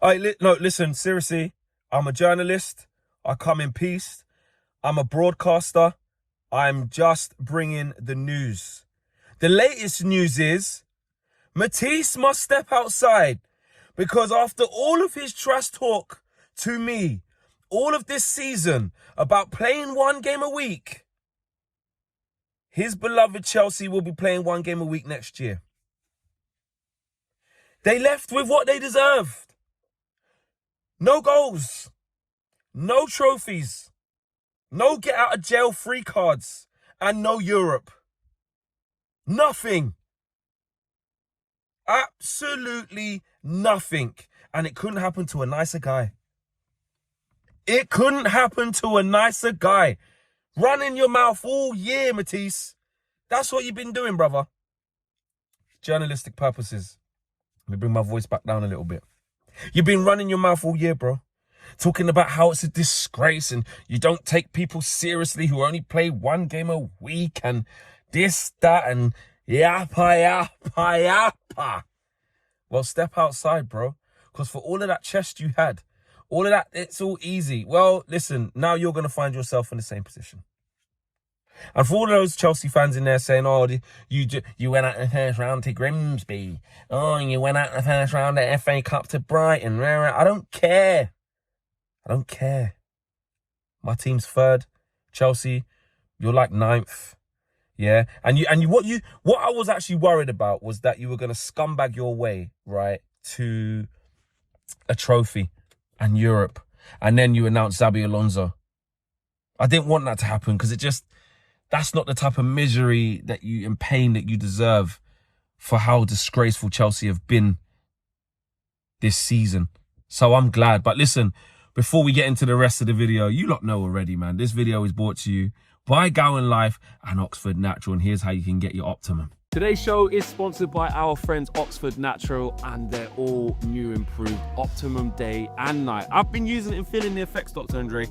No, listen, seriously. I'm a journalist. I come in peace. I'm a broadcaster. I'm just bringing the news. The latest news is Matisse must step outside because after all of his trash talk to me, all of this season about playing one game a week, his beloved Chelsea will be playing one game a week next year. They left with what they deserved. No goals, no trophies, no get out of jail free cards, and no Europe. Nothing. Absolutely nothing. And it couldn't happen to a nicer guy. It couldn't happen to a nicer guy. Running your mouth all year, Matisse. That's what you've been doing, brother. Journalistic purposes. Let me bring my voice back down a little bit. You've been running your mouth all year, bro. Talking about how it's a disgrace and you don't take people seriously who only play one game a week and this, that, and yappa, yappa, yappa. Well, step outside, bro. Because for all of that chest you had, all of that, it's all easy. Well, listen, now you're going to find yourself in the same position. And for all those Chelsea fans in there saying, oh, you went out in the first round to Grimsby. Oh, you went out in the first round at FA Cup to Brighton. I don't care. I don't care. My team's third. Chelsea, you're like ninth. Yeah. And what I was actually worried about was that you were going to scumbag your way, right, to a trophy and Europe. And then you announced Xabi Alonso. I didn't want that to happen because that's not the type of misery and pain that you deserve for how disgraceful Chelsea have been this season. So I'm glad. But listen, before we get into the rest of the video, you lot know already, man. This video is brought to you by Gowan Life and Oxford Natural. And here's how you can get your Optimum. Today's show is sponsored by our friends Oxford Natural and their all new improved Optimum Day and Night. I've been using it and feeling the effects, Dr. Andre,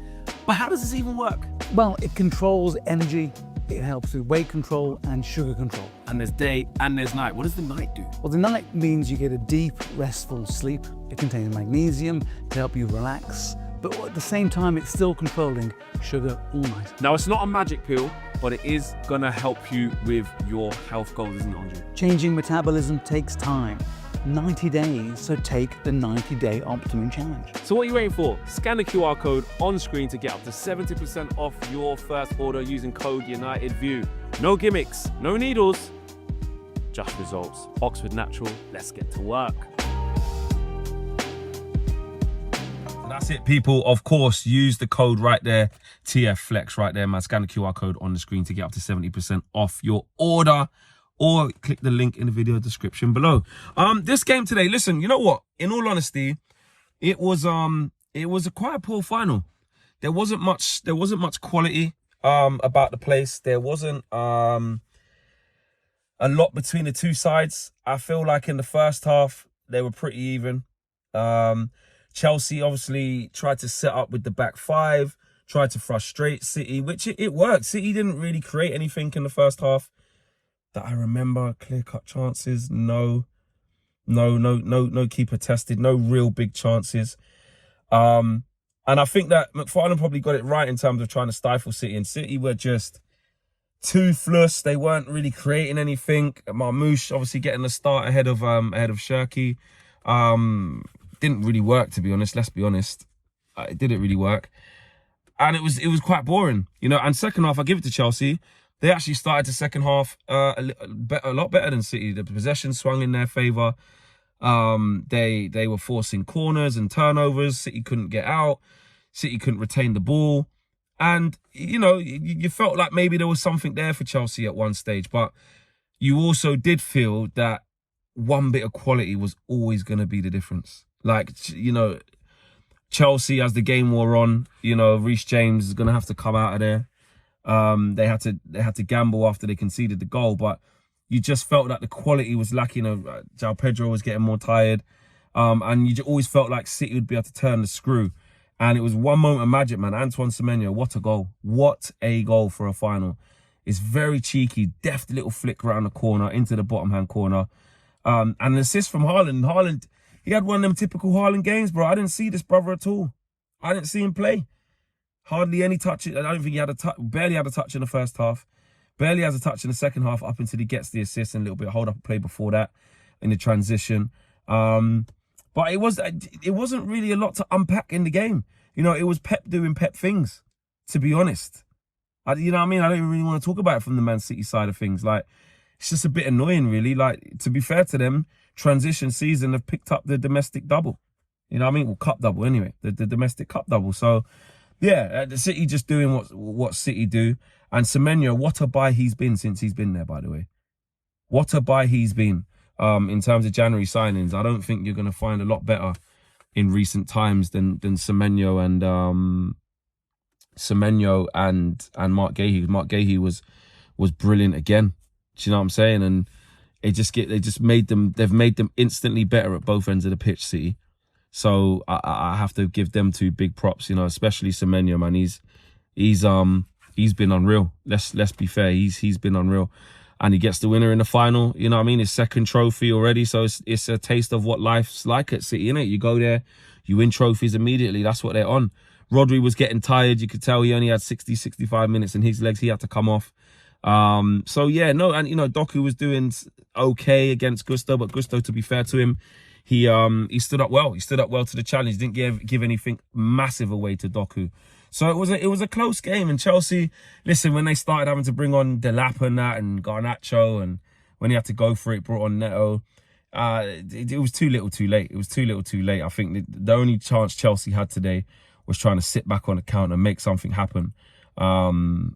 but how does this even work? Well, it controls energy, it helps with weight control and sugar control. And there's day and there's night. What does the night do? Well, the night means you get a deep, restful sleep. It contains magnesium to help you relax, but at the same time, it's still controlling sugar all night. Now, it's not a magic pill, but it is gonna help you with your health goals, isn't it, Andre? Changing metabolism takes time. 90 days, so take the 90-day Optimum Challenge. So what are you waiting for? Scan the QR code on screen to get up to 70% off your first order using code UnitedView. No gimmicks, no needles, just results. Oxford Natural, let's get to work. That's it, people. Of course, use the code right there, TFFlex right there, man. Scan the QR code on the screen to get up to 70% off your order, or click the link in the video description below. This game today, listen, you know what? In all honesty, it was a quite a poor final. There wasn't much quality about the place. There wasn't a lot between the two sides. I feel like in the first half they were pretty even. Chelsea obviously tried to set up with the back five, tried to frustrate City, which it worked. City didn't really create anything in the first half that I remember. Clear-cut chances, no keeper tested, no real big chances. And I think that McFarlane probably got it right in terms of trying to stifle City, and City were just toothless. They weren't really creating anything. Marmoush obviously getting the start ahead of Shirky. Didn't really work, to be honest. Let's be honest, it didn't really work, and it was quite boring, you know. And second half, I give it to Chelsea. They actually started the second half a lot better than City. The possession swung in their favour. They were forcing corners and turnovers. City couldn't get out. City couldn't retain the ball. And, you know, you felt like maybe there was something there for Chelsea at one stage. But you also did feel that one bit of quality was always going to be the difference. Like, you know, Chelsea, as the game wore on, you know, Reece James is going to have to come out of there. They had to gamble after they conceded the goal, but you just felt that the quality was lacking. João Pedro was getting more tired, and you always felt like City would be able to turn the screw. And it was one moment of magic, man. Antoine Semenyo, what a goal! What a goal for a final! It's very cheeky, deft little flick around the corner into the bottom hand corner, and an assist from Haaland. Haaland he had one of them typical Haaland games, bro. I didn't see this brother at all. I didn't see him play. Hardly any touch. I don't think he had a touch, barely had a touch in the first half. Barely has a touch in the second half up until he gets the assist and a little bit of hold-up play before that in the transition. But it wasn't really a lot to unpack in the game. You know, it was Pep doing Pep things, to be honest. You know what I mean? I don't even really want to talk about it from the Man City side of things. Like, it's just a bit annoying, really. Like, to be fair to them, transition season have picked up the domestic double. You know what I mean? Well, cup double anyway. The domestic cup double. So, yeah, the City just doing what City do. And Semenyo, what a buy he's been since he's been there, by the way. What a buy he's been in terms of January signings. I don't think you're going to find a lot better in recent times than Semenyo and Mark Guéhi. Mark Guéhi was brilliant again. Do you know what I'm saying? And they've made them instantly better at both ends of the pitch, City. So I have to give them two big props, you know, especially Semenyo, man. He's been unreal. Let's be fair. He's been unreal. And he gets the winner in the final. You know what I mean? His second trophy already. So it's a taste of what life's like at City, innit? You go there, you win trophies immediately. That's what they're on. Rodri was getting tired. You could tell he only had 60, 65 minutes in his legs. He had to come off. So yeah, no, and you know, Doku was doing okay against Gusto, but Gusto, to be fair to him, he stood up well. He stood up well to the challenge. Didn't give anything massive away to Doku. So it was a close game. And Chelsea, listen, when they started having to bring on Delap and that and Garnacho, and when he had to go for it, brought on Neto, it was too little too late. It was too little too late. I think the only chance Chelsea had today was trying to sit back on the counter and make something happen, and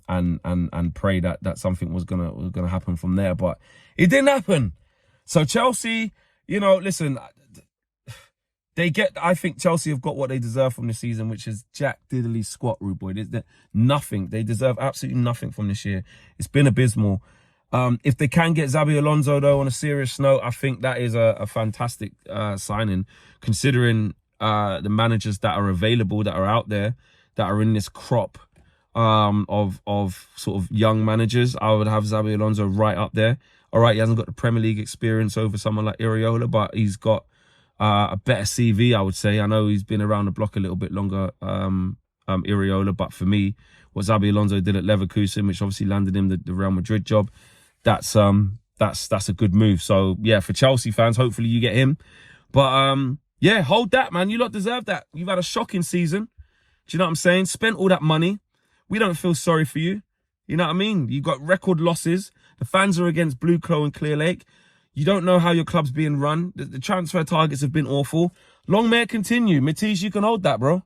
pray that something was gonna happen from there. But it didn't happen. So Chelsea, you know, listen, I think Chelsea have got what they deserve from this season, which is Jack Diddley squat, rude boy. There's nothing. They deserve absolutely nothing from this year. It's been abysmal. If they can get Xabi Alonso, though, on a serious note, I think that is a fantastic signing, considering the managers that are available, that are out there, that are in this crop of sort of young managers. I would have Xabi Alonso right up there. All right, he hasn't got the Premier League experience over someone like Iraola, but he's got a better CV, I would say. I know he's been around the block a little bit longer, Iraola, but for me, what Xabi Alonso did at Leverkusen, which obviously landed him the Real Madrid job, that's a good move. So yeah, for Chelsea fans, hopefully you get him. But yeah, hold that, man. You lot deserve that. You've had a shocking season. Do you know what I'm saying? Spent all that money. We don't feel sorry for you. You know what I mean? You got record losses. The fans are against Blue Claw and Clear Lake. You don't know how your club's being run. The transfer targets have been awful. Long may it continue. Matisse, you can hold that, bro.